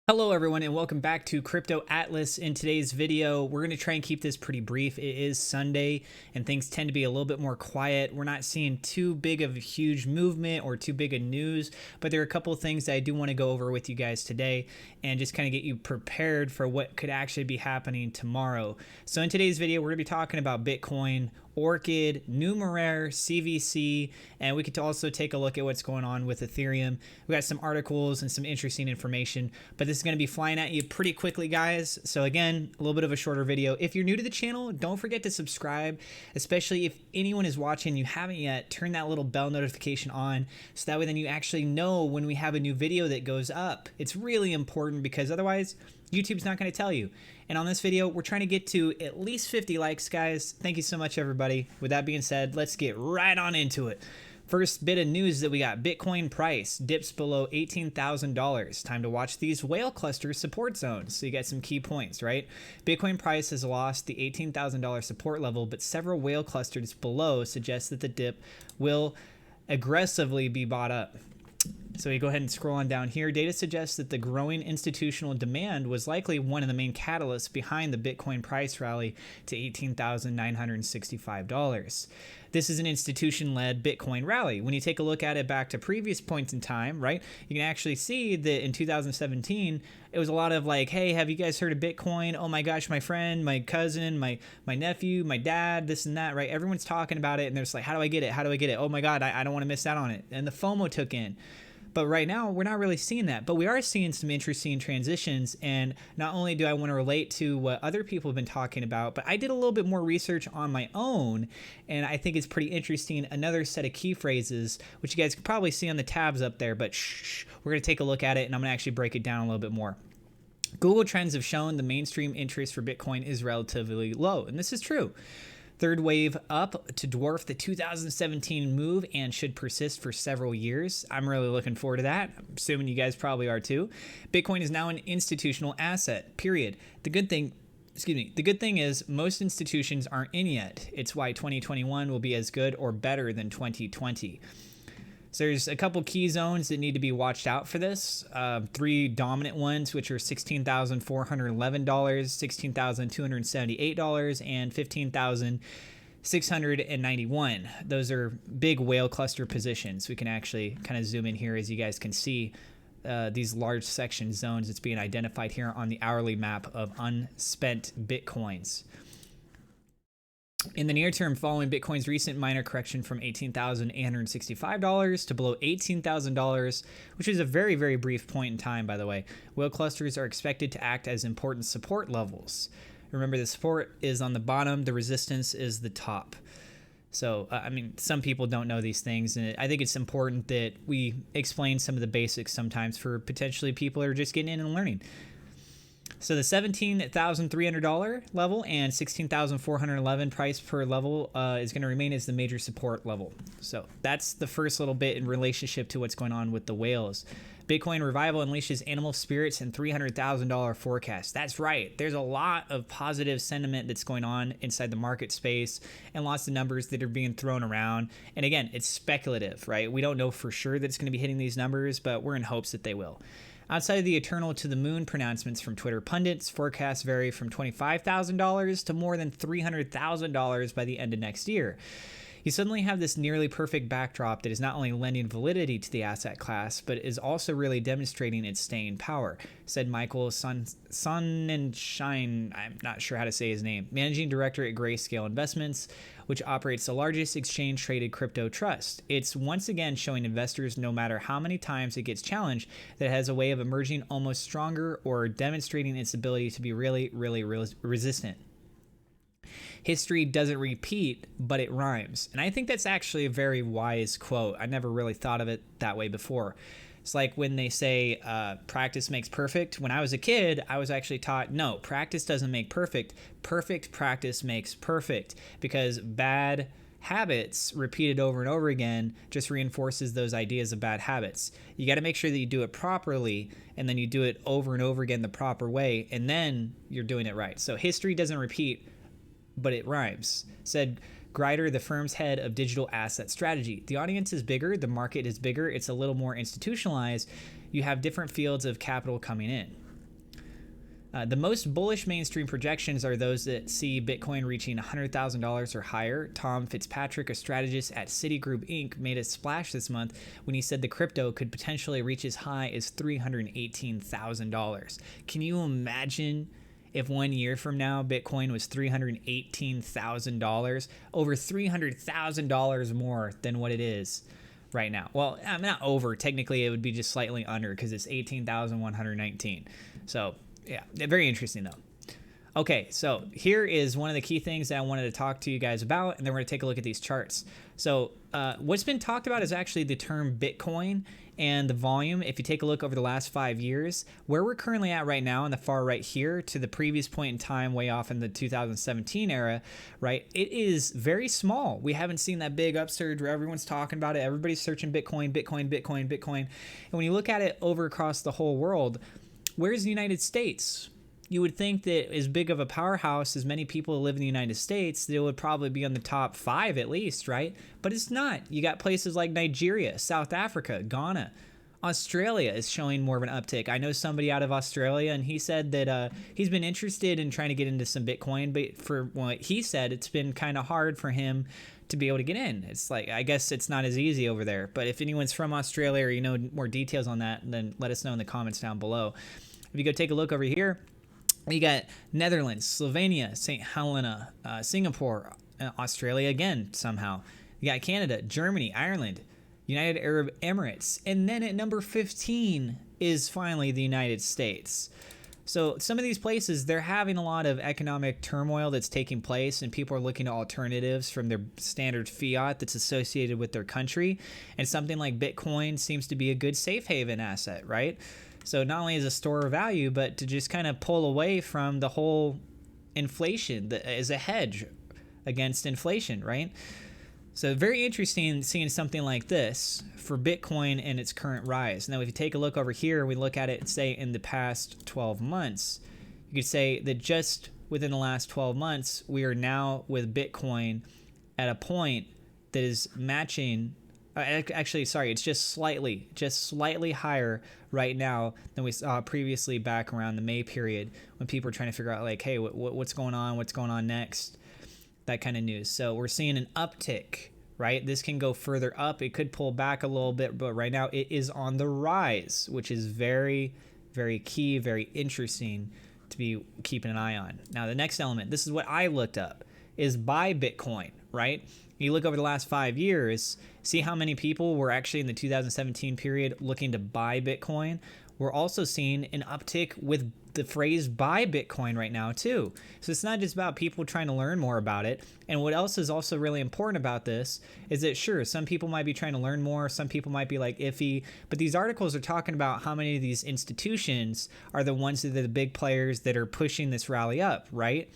Hello everyone and welcome back to Crypto Atlas. In today's video, we're going to try and keep this pretty brief. It is Sunday and things tend to be a little bit more quiet. We're not seeing too big of a huge movement or too big of news, but there are a couple of things that I do want to go over with you guys today and just kind of get you prepared for what could actually be happening tomorrow. So in today's video, we're going to be talking about Bitcoin, Orchid, Numeraire, CVC, and we could also take a look at what's going on with Ethereum. We got some articles and some interesting information, but this is going to be flying at you pretty quickly, guys. So again, a little bit of a shorter video. If you're new to the channel, don't forget to subscribe, especially if anyone is watching and you haven't yet, turn that little bell notification on so that way then you actually know when we have a new video that goes up. It's really important because otherwise YouTube's not going to tell you. And on this video, we're trying to get to at least 50 likes, guys. Thank you so much, everybody. With that being said, let's get right on into it. First bit of news that we got, Bitcoin price dips below $18,000. Time to watch these whale cluster support zones. So you got some key points, right? Bitcoin price has lost the $18,000 support level, but several whale clusters below suggest that the dip will aggressively be bought up. So you go ahead and scroll on down here. Data suggests that the growing institutional demand was likely one of the main catalysts behind the Bitcoin price rally to $18,965. This is an institution-led Bitcoin rally. When you take a look at it back to previous points in time, right, you can actually see that in 2017, it was a lot of like, hey, have you guys heard of Bitcoin? Oh my gosh, my friend, my cousin, my nephew, my dad, this and that, right? Everyone's talking about it, and they're just like, how do I get it? How do I get it? Oh my God, I don't want to miss out on it. And the FOMO took in. But right now, we're not really seeing that. But we are seeing some interesting transitions. And not only do I want to relate to what other people have been talking about, but I did a little bit more research on my own. And I think it's pretty interesting. Another set of key phrases, which you guys can probably see on the tabs up there. But we're going to take a look at it, and I'm going to actually break it down a little bit more. Google Trends have shown the mainstream interest for Bitcoin is relatively low. And this is true. Third wave up to dwarf the 2017 move and should persist for several years. I'm really looking forward to that. I'm assuming you guys probably are too. Bitcoin is now an institutional asset, period. The good thing is most institutions aren't in yet. It's why 2021 will be as good or better than 2020. So there's a couple key zones that need to be watched out for this. Three dominant ones, which are $16,411, $16,278, and $15,691. Those are big whale cluster positions. We can actually kind of zoom in here as you guys can see these large section zones that's being identified here on the hourly map of unspent Bitcoins. In the near term, following Bitcoin's recent minor correction from $18,865 to below $18,000, which is a very, very brief point in time, by the way, whale clusters are expected to act as important support levels. Remember, the support is on the bottom, the resistance is the top. So, I mean, some people don't know these things, and I think it's important that we explain some of the basics sometimes for potentially people who are just getting in and learning. So the $17,300 level and $16,411 price per level is going to remain as the major support level. So that's the first little bit in relationship to what's going on with the whales. Bitcoin revival unleashes animal spirits and $300,000 forecast. That's right. There's a lot of positive sentiment that's going on inside the market space and lots of numbers that are being thrown around. And again, it's speculative, right? We don't know for sure that it's going to be hitting these numbers, but we're in hopes that they will. Outside of the eternal to the moon pronouncements from Twitter pundits, forecasts vary from $25,000 to more than $300,000 by the end of next year. You suddenly have this nearly perfect backdrop that is not only lending validity to the asset class, but is also really demonstrating its staying power, said Michael Sonnenschein, I'm not sure how to say his name, managing director at Grayscale Investments, which operates the largest exchange-traded crypto trust. It's once again showing investors, no matter how many times it gets challenged, that it has a way of emerging almost stronger or demonstrating its ability to be really, really resistant. History doesn't repeat, but it rhymes. And I think that's actually a very wise quote. I never really thought of it that way before. It's like when they say practice makes perfect. When I was a kid, I was actually taught, no, practice doesn't make perfect. Perfect practice makes perfect, because bad habits repeated over and over again just reinforces those ideas of bad habits. You got to make sure that you do it properly, and then you do it over and over again the proper way, and then you're doing it right. So history doesn't repeat, but it rhymes, said Greider, the firm's head of digital asset strategy. The audience is bigger, the market is bigger, it's a little more institutionalized. You have different fields of capital coming in. The most bullish mainstream projections are those that see Bitcoin reaching $100,000 or higher. Tom Fitzpatrick, a strategist at Citigroup Inc., made a splash this month when he said the crypto could potentially reach as high as $318,000. Can you imagine if 1 year from now Bitcoin was $318,000, over $300,000 more than what it is right now? Well, I'm not over. Technically, it would be just slightly under because it's 18,119. So yeah, very interesting though. Okay, so here is one of the key things that I wanted to talk to you guys about, and then we're going to take a look at these charts. So what's been talked about is actually the term Bitcoin and the volume. If you take a look over the last 5 years, where we're currently at right now on the far right here to the previous point in time way off in the 2017 era, right, it is very small. We haven't seen that big upsurge where everyone's talking about it. Everybody's searching Bitcoin, Bitcoin, Bitcoin, Bitcoin. And when you look at it over across the whole world, where's the United States? You would think that as big of a powerhouse as many people live in the United States, that it would probably be on the top 5 at least, right? But it's not. You got places like Nigeria, South Africa, Ghana. Australia is showing more of an uptick. I know somebody out of Australia, and he said that he's been interested in trying to get into some Bitcoin, but for what he said, it's been kind of hard for him to be able to get in. It's like, I guess it's not as easy over there. But if anyone's from Australia or you know more details on that, then let us know in the comments down below. If you go take a look over here, you got Netherlands, Slovenia, St. Helena, Singapore, Australia again somehow. You got Canada, Germany, Ireland, United Arab Emirates. And then at number 15 is finally the United States. So some of these places, they're having a lot of economic turmoil that's taking place, and people are looking to alternatives from their standard fiat that's associated with their country. And something like Bitcoin seems to be a good safe haven asset, right? So not only as a store of value, but to just kind of pull away from the whole inflation as a hedge against inflation, right? So very interesting seeing something like this for Bitcoin and its current rise. Now, if you take a look over here, we look at it, say, in the past 12 months, you could say that just within the last 12 months, we are now with Bitcoin at a point that is matching. Actually, sorry, it's just slightly higher right now than we saw previously back around the May period when people were trying to figure out like, hey, what's going on next, that kind of news. So we're seeing an uptick, right? This can go further up. It could pull back a little bit, but right now it is on the rise, which is very, very key, very interesting to be keeping an eye on. Now, the next element, this is what I looked up, is buy Bitcoin, right? You look over the last 5 years, see how many people were actually in the 2017 period looking to buy Bitcoin. We're also seeing an uptick with the phrase buy Bitcoin right now too. So it's not just about people trying to learn more about it. And what else is also really important about this is that sure, some people might be trying to learn more, some people might be like iffy, but these articles are talking about how many of these institutions are the ones that are the big players that are pushing this rally up, right?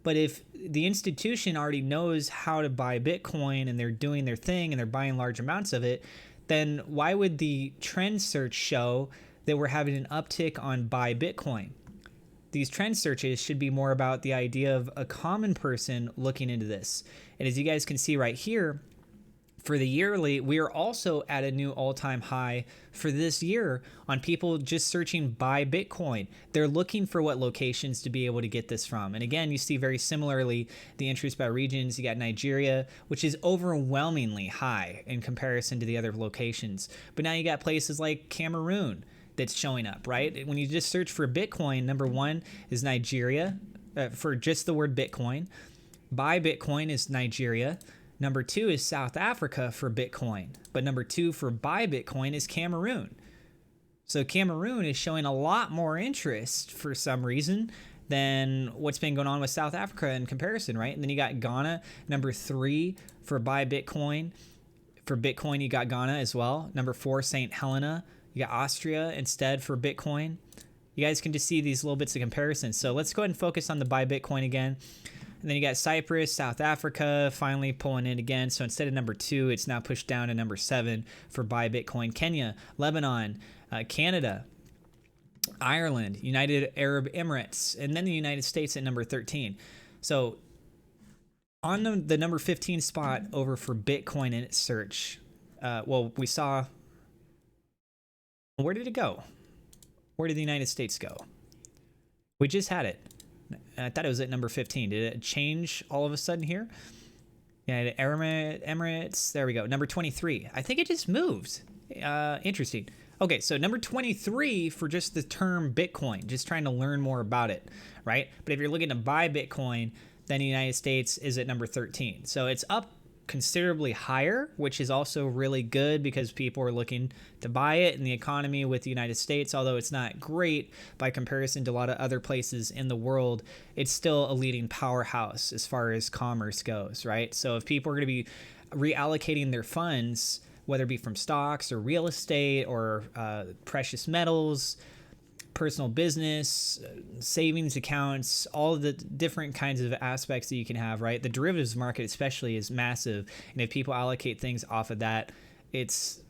But if the institution already knows how to buy Bitcoin and they're doing their thing and they're buying large amounts of it, then why would the trend search show that we're having an uptick on buy Bitcoin? These trend searches should be more about the idea of a common person looking into this. And as you guys can see right here, for the yearly, we are also at a new all-time high for this year on people just searching buy Bitcoin. They're looking for what locations to be able to get this from. And again, you see very similarly the interest by regions. You got Nigeria, which is overwhelmingly high in comparison to the other locations. But now you got places like Cameroon that's showing up, right? When you just search for Bitcoin, number 1 is Nigeria for just the word Bitcoin. Buy Bitcoin is Nigeria. Number 2 is South Africa for Bitcoin, but number 2 for buy Bitcoin is Cameroon. So Cameroon is showing a lot more interest for some reason than what's been going on with South Africa in comparison, right? And then you got Ghana, number 3 for buy Bitcoin. For Bitcoin, you got Ghana as well. Number 4, St. Helena. You got Austria instead for Bitcoin. You guys can just see these little bits of comparison. So let's go ahead and focus on the buy Bitcoin again. And then you got Cyprus, South Africa, finally pulling in again. So instead of number 2, it's now pushed down to number 7 for buy Bitcoin. Kenya, Lebanon, Canada, Ireland, United Arab Emirates, and then the United States at number 13. So on the number 15 spot over for Bitcoin in its search, we saw, where did it go? Where did the United States go? We just had it. I thought it was at number 15. Did it change all of a sudden here? Yeah, Emirates. There we go. Number 23. I think it just moved. Interesting. Okay, so number 23 for just the term Bitcoin, just trying to learn more about it, right? But if you're looking to buy Bitcoin, then the United States is at number 13. So it's up considerably higher, which is also really good because people are looking to buy it in the economy with the United States. Although it's not great by comparison to a lot of other places in the world, it's still a leading powerhouse as far as commerce goes, right? So if people are going to be reallocating their funds, whether it be from stocks or real estate or precious metals, personal business, savings accounts, all of the different kinds of aspects that you can have, right? The derivatives market especially is massive. And if people allocate things off of that, it's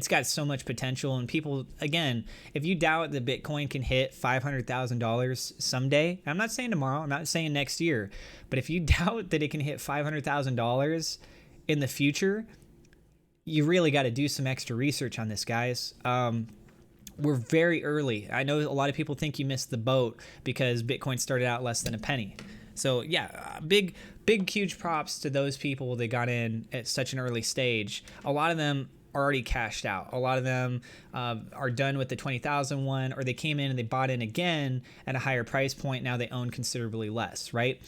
got so much potential. And people, again, if you doubt that Bitcoin can hit $500,000 someday, I'm not saying tomorrow, I'm not saying next year, but if you doubt that it can hit $500,000 in the future, you really got to do some extra research on this, guys. We're very early. I know a lot of people think you missed the boat because Bitcoin started out less than a penny. So yeah, big, huge props to those people that got in at such an early stage. A lot of them are already cashed out. A lot of them are done with the 20,000 one, or they came in and they bought in again at a higher price point. Now they own considerably less, right?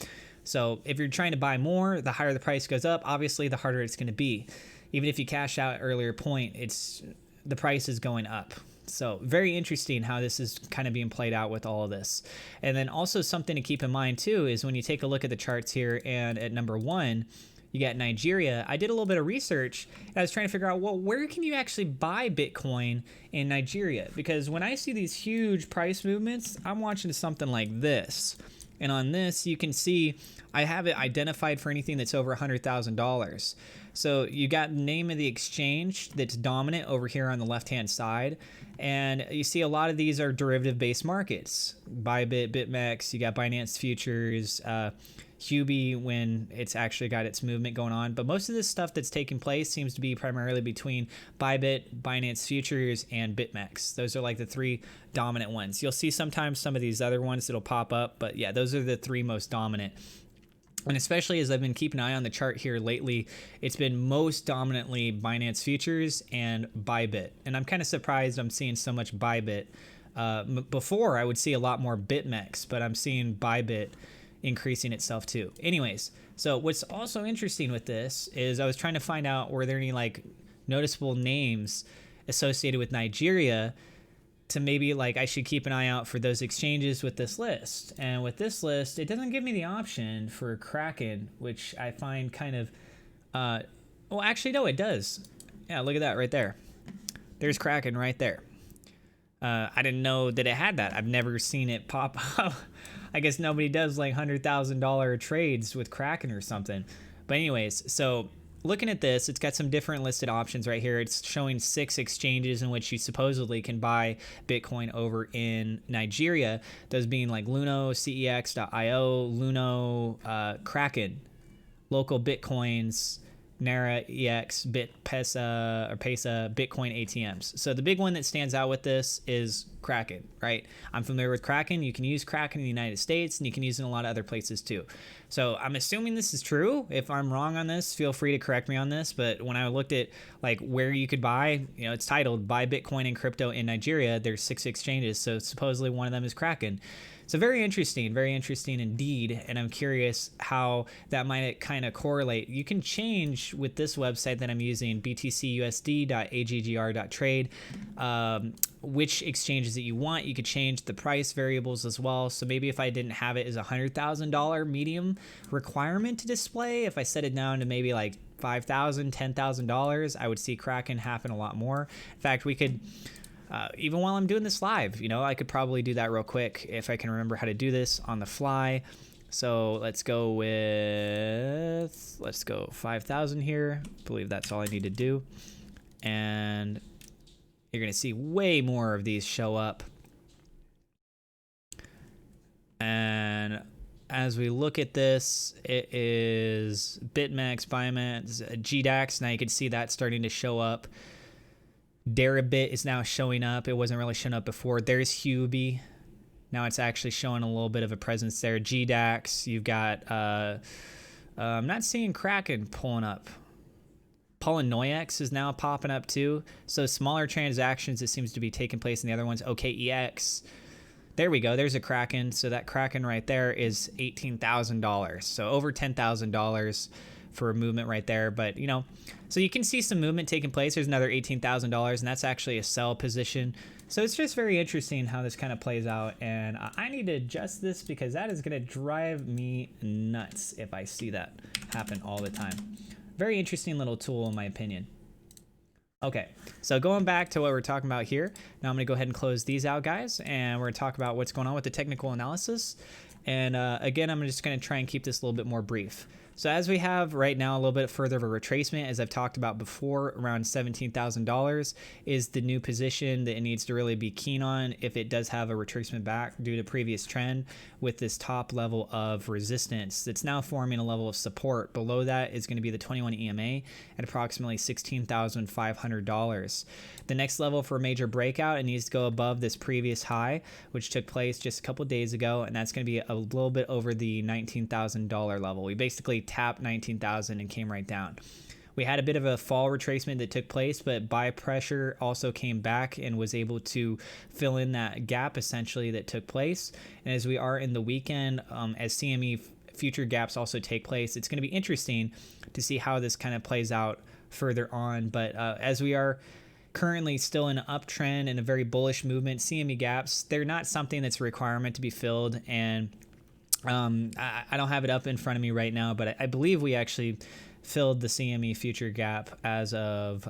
So if you're trying to buy more, the higher the price goes up, obviously the harder it's going to be. Even if you cash out at earlier point, the price is going up. So very interesting how this is kind of being played out with all of this. And then also something to keep in mind too is when you take a look at the charts here, and at number 1, you got Nigeria. I did a little bit of research and I was trying to figure out, well, where can you actually buy Bitcoin in Nigeria? Because when I see these huge price movements, I'm watching something like this. And on this, you can see I have it identified for anything that's over $100,000. So you got the name of the exchange that's dominant over here on the left-hand side. And you see a lot of these are derivative-based markets. Bybit, BitMEX, you got Binance Futures, Huobi when it's actually got its movement going on. But most of this stuff that's taking place seems to be primarily between Bybit, Binance Futures, and BitMEX. Those are like the 3 dominant ones. You'll see sometimes some of these other ones that'll pop up, but yeah, those are the 3 most dominant. And especially as I've been keeping an eye on the chart here lately, it's been most dominantly Binance Futures and Bybit. And I'm kind of surprised I'm seeing so much Bybit. Before, I would see a lot more BitMEX, but I'm seeing Bybit increasing itself too. Anyways, so what's also interesting with this is I was trying to find out, were there any like noticeable names associated with Nigeria to maybe like I should keep an eye out for those exchanges with this list. And with this list, it doesn't give me the option for Kraken, which I find kind of, well, actually, no, it does. Yeah, look at that right there. There's Kraken right there. I didn't know that it had that. I've never seen it pop up. I guess nobody does like $100,000 trades with Kraken or something. But anyways, so looking at this, it's got some different listed options right here. It's showing 6 exchanges in which you supposedly can buy Bitcoin over in Nigeria. Those being like Luno, CEX.io, Luno, Kraken, local Bitcoins, Naira, EX, Pesa, Bitcoin ATMs. So the big one that stands out with this is Kraken, right? I'm familiar with Kraken. You can use Kraken in the United States, and you can use it in a lot of other places too. So I'm assuming this is true. If I'm wrong on this, feel free to correct me on this. But when I looked at like where you could buy, you know, it's titled Buy Bitcoin and Crypto in Nigeria. There's 6 exchanges. So supposedly one of them is Kraken. So very interesting indeed, and I'm curious how that might kind of correlate. You can change with this website that I'm using, btcusd.aggr.trade, which exchanges that you want. You could change the price variables as well. So maybe if I didn't have it as a $100,000 medium requirement to display, if I set it down to maybe like $5,000, $10,000, I would see Kraken happen a lot more. In fact, we could... even while I'm doing this live, you know, I could probably do that real quick if I can remember how to do this on the fly. So let's go 5,000 here. I believe that's all I need to do. And you're going to see way more of these show up. And as we look at this, it is BitMEX, Binance, GDAX. Now you can see that starting to show up. Deribit is now showing up. It wasn't really showing up before. There's Huobi. Now it's actually showing a little bit of a presence there. GDAX, you've got, I'm not seeing Kraken pulling up. Polynoix is now popping up too. So smaller transactions, it seems to be taking place in the other ones. OKEX. There we go. There's a Kraken. So that Kraken right there is $18,000. So over $10,000 for a movement right there. But, you know, so you can see some movement taking place. There's another $18,000, and that's actually a sell position. So it's just very interesting how this kind of plays out. And I need to adjust this because that is going to drive me nuts if I see that happen all the time. Very interesting little tool in my opinion. Okay, so going back to what we're talking about here, now I'm going to go ahead and close these out, guys, and we're going to talk about what's going on with the technical analysis. And again, I'm just going to try and keep this a little bit more brief. So as we have right now a little bit further of a retracement, as I've talked about before, around $17,000 is the new position that it needs to really be keen on if it does have a retracement back due to previous trend with this top level of resistance that's now forming a level of support. Below that is going to be the 21 EMA at approximately $16,500. The next level for a major breakout, it needs to go above this previous high, which took place just a couple days ago, and that's going to be a little bit over the $19,000 level. We basically tapped 19,000 and came right down. We had a bit of a fall retracement that took place, but buy pressure also came back and was able to fill in that gap essentially that took place. And as we are in the weekend, as CME future gaps also take place, it's going to be interesting to see how this kind of plays out further on. But as we are currently still in an uptrend and a very bullish movement, CME gaps, they're not something that's a requirement to be filled. And I don't have it up in front of me right now, but I believe we actually filled the CME future gap as of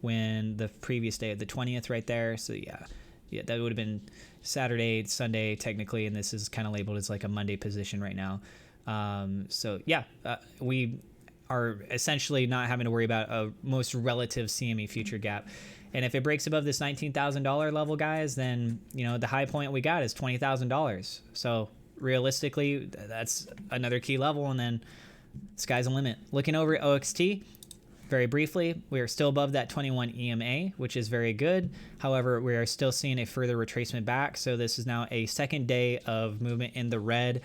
when the previous day of the 20th right there. So yeah, that would have been Saturday, Sunday technically, and this is kind of labeled as like a Monday position right now. So yeah, we are essentially not having to worry about a most relative CME future gap. And if it breaks above this $19,000 level, guys, then, you know, the high point we got is $20,000. So realistically, that's another key level, and then sky's the limit. Looking over at OXT, very briefly, we are still above that 21 EMA, which is very good. However, we are still seeing a further retracement back. So this is now a second day of movement in the red,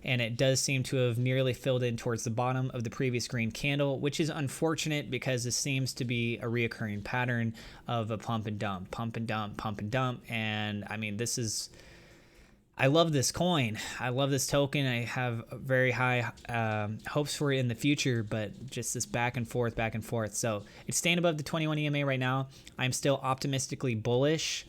and it does seem to have nearly filled in towards the bottom of the previous green candle, which is unfortunate because this seems to be a reoccurring pattern of a pump and dump, pump and dump, pump and dump. And I mean, this is, I love this coin. I love this token. I have very high hopes for it in the future, but just this back and forth, back and forth. So it's staying above the 21 EMA right now. I'm still optimistically bullish.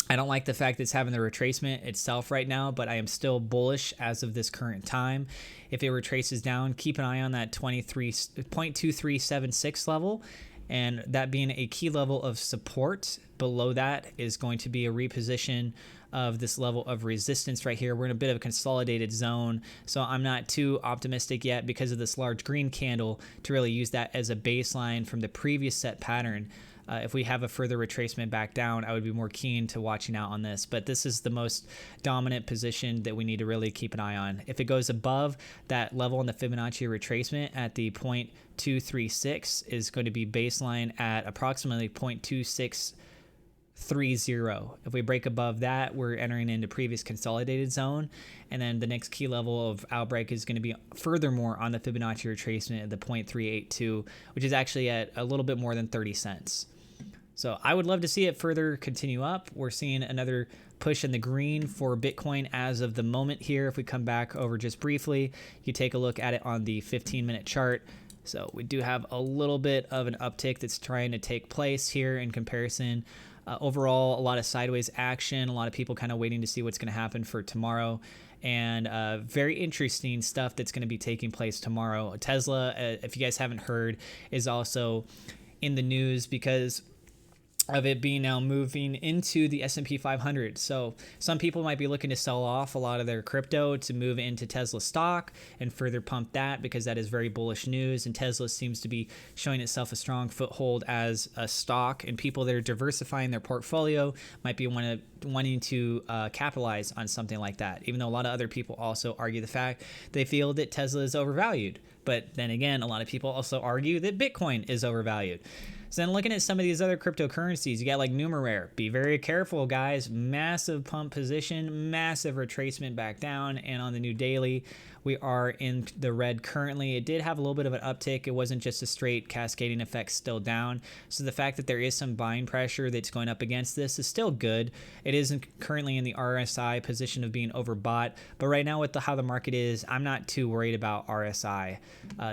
I don't like the fact that it's having the retracement itself right now, but I am still bullish as of this current time. If it retraces down, keep an eye on that 0.2376 level, and that being a key level of support. Below that is going to be a reposition of this level of resistance right here. We're in a bit of a consolidated zone, so I'm not too optimistic yet because of this large green candle to really use that as a baseline from the previous set pattern. If we have a further retracement back down, I would be more keen to watching out on this. But this is the most dominant position that we need to really keep an eye on. If it goes above that level in the Fibonacci retracement at the 0.236 is going to be baseline at approximately 0.2630. If we break above that, we're entering into previous consolidated zone, and then the next key level of outbreak is going to be furthermore on the Fibonacci retracement at the 0.382, which is actually at a little bit more than 30 cents. So I would love to see it further continue up. We're seeing another push in the green for Bitcoin as of the moment here. If we come back over just briefly, you take a look at it on the 15-minute chart. So we do have a little bit of an uptick that's trying to take place here in comparison. Overall, a lot of sideways action, a lot of people kind of waiting to see what's going to happen for tomorrow, and very interesting stuff that's going to be taking place tomorrow. Tesla, if you guys haven't heard, is also in the news because of it being now moving into the S&P 500. So some people might be looking to sell off a lot of their crypto to move into Tesla stock and further pump that because that is very bullish news. And Tesla seems to be showing itself a strong foothold as a stock, and people that are diversifying their portfolio might be wanting to capitalize on something like that, even though a lot of other people also argue the fact they feel that Tesla is overvalued. But then again, a lot of people also argue that Bitcoin is overvalued. So then looking at some of these other cryptocurrencies, you got like Numeraire. Be very careful, guys. Massive pump position, massive retracement back down, and on the new daily, we are in the red currently. It did have a little bit of an uptick. It wasn't just a straight cascading effect, still down. So the fact that there is some buying pressure that's going up against this is still good. It isn't currently in the RSI position of being overbought, but right now with how the market is, I'm not too worried about RSI.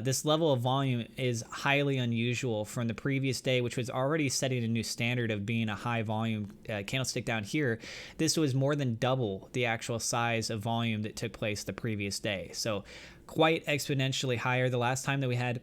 This level of volume is highly unusual from the previous day, which was already setting a new standard of being a high volume candlestick down here. This was more than double the actual size of volume that took place the previous day. So quite exponentially higher. The last time that we had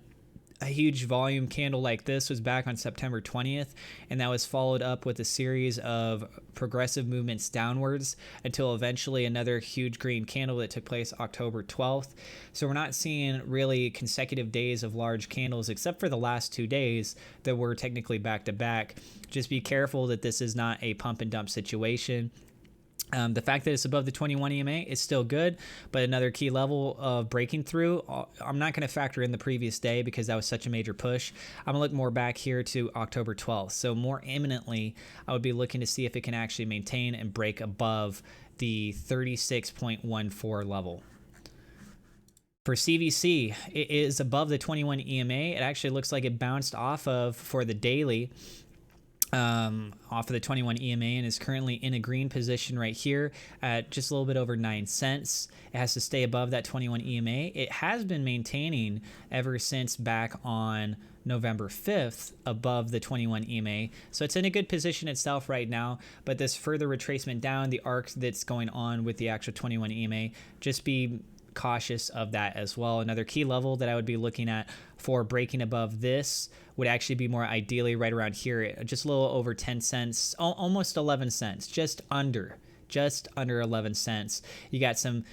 a huge volume candle like this was back on September 20th, and that was followed up with a series of progressive movements downwards until eventually another huge green candle that took place October 12th. So we're not seeing really consecutive days of large candles except for the last 2 days that were technically back to back. Just be careful that this is not a pump and dump situation. The fact that it's above the 21 EMA is still good, but another key level of breaking through, I'm not going to factor in the previous day because that was such a major push. I'm going to look more back here to October 12th. So more imminently, I would be looking to see if it can actually maintain and break above the 36.14 level. For CVC, it is above the 21 EMA. It actually looks like it bounced off of for the daily. Off of the 21 EMA and is currently in a green position right here at just a little bit over 9 cents. It has to stay above that 21 EMA. It has been maintaining ever since back on November 5th above the 21 EMA. So it's in a good position itself right now, but this further retracement down, the arc that's going on with the actual 21 EMA, just be cautious of that as well. Another key level that I would be looking at for breaking above this would actually be more ideally right around here, just a little over 10 cents, almost 11 cents, just under 11 cents. You got some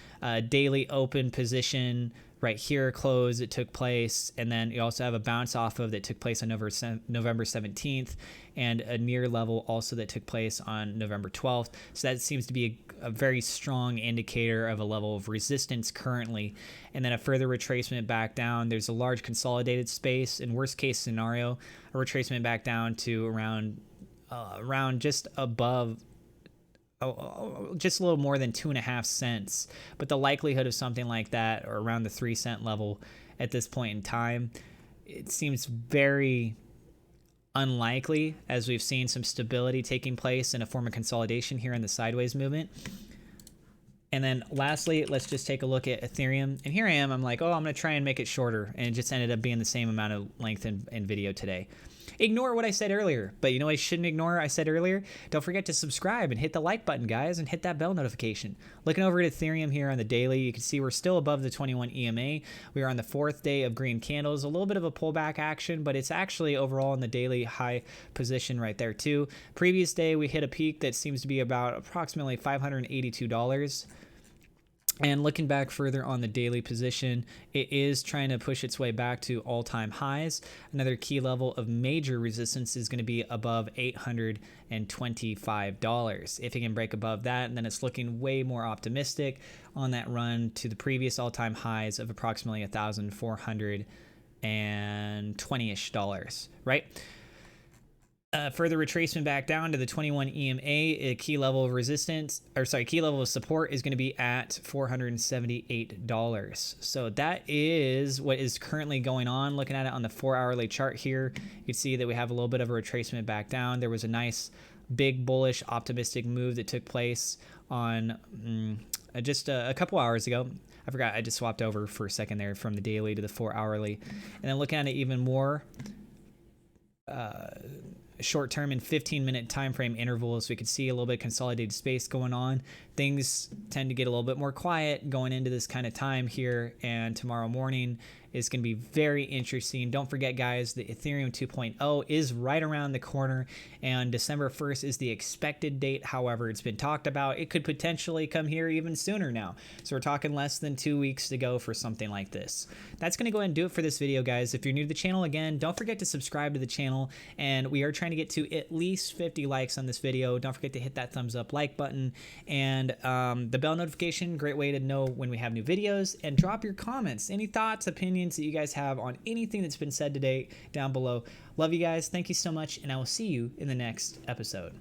daily open position right here, close it took place, and then you also have a bounce off of that took place on November 17th, and a near level also that took place on November 12th. So that seems to be a very strong indicator of a level of resistance currently. And then a further retracement back down. There's a large consolidated space. In worst case scenario, a retracement back down to around just above, just a little more than 2.5 cents. But the likelihood of something like that, or around the 3 cent level at this point in time, it seems very unlikely, as we've seen some stability taking place in a form of consolidation here in the sideways movement. And then lastly, let's just take a look at Ethereum. And here I am, I'm like, oh, I'm going to try and make it shorter. And it just ended up being the same amount of length in video today. Ignore what I said earlier, but you know what I shouldn't ignore I said earlier? Don't forget to subscribe and hit the like button, guys, and hit that bell notification. Looking over at Ethereum here on the daily, you can see we're still above the 21 EMA. We are on the 4th day of green candles, a little bit of a pullback action, but it's actually overall in the daily high position right there too. Previous day, we hit a peak that seems to be about approximately $582. And looking back further on the daily position, it is trying to push its way back to all-time highs. Another key level of major resistance is going to be above $825. If it can break above that, then it's looking way more optimistic on that run to the previous all-time highs of approximately $1,420-ish, right? Further retracement back down to the 21 EMA, a key level of resistance, or sorry, key level of support is going to be at $478. So that is what is currently going on. Looking at it on the 4-hourly chart here, you can see that we have a little bit of a retracement back down. There was a nice big bullish optimistic move that took place on just a couple hours ago. I forgot, I just swapped over for a second there from the daily to the 4-hourly. And then looking at it even more, short-term and 15-minute time frame intervals, we could see a little bit of consolidated space going on. Things tend to get a little bit more quiet going into this kind of time here, and tomorrow morning is going to be very interesting. Don't forget, guys, the Ethereum 2.0 is right around the corner, and December 1st is the expected date. However, it's been talked about. It could potentially come here even sooner now. So we're talking less than 2 weeks to go for something like this. That's going to go ahead and do it for this video, guys. If you're new to the channel, again, don't forget to subscribe to the channel, and we are trying to get to at least 50 likes on this video. Don't forget to hit that thumbs up like button, and the bell notification, great way to know when we have new videos, and drop your comments, any thoughts, opinions, opinions that you guys have on anything that's been said today down below. Love you guys. Thank you so much, and I will see you in the next episode.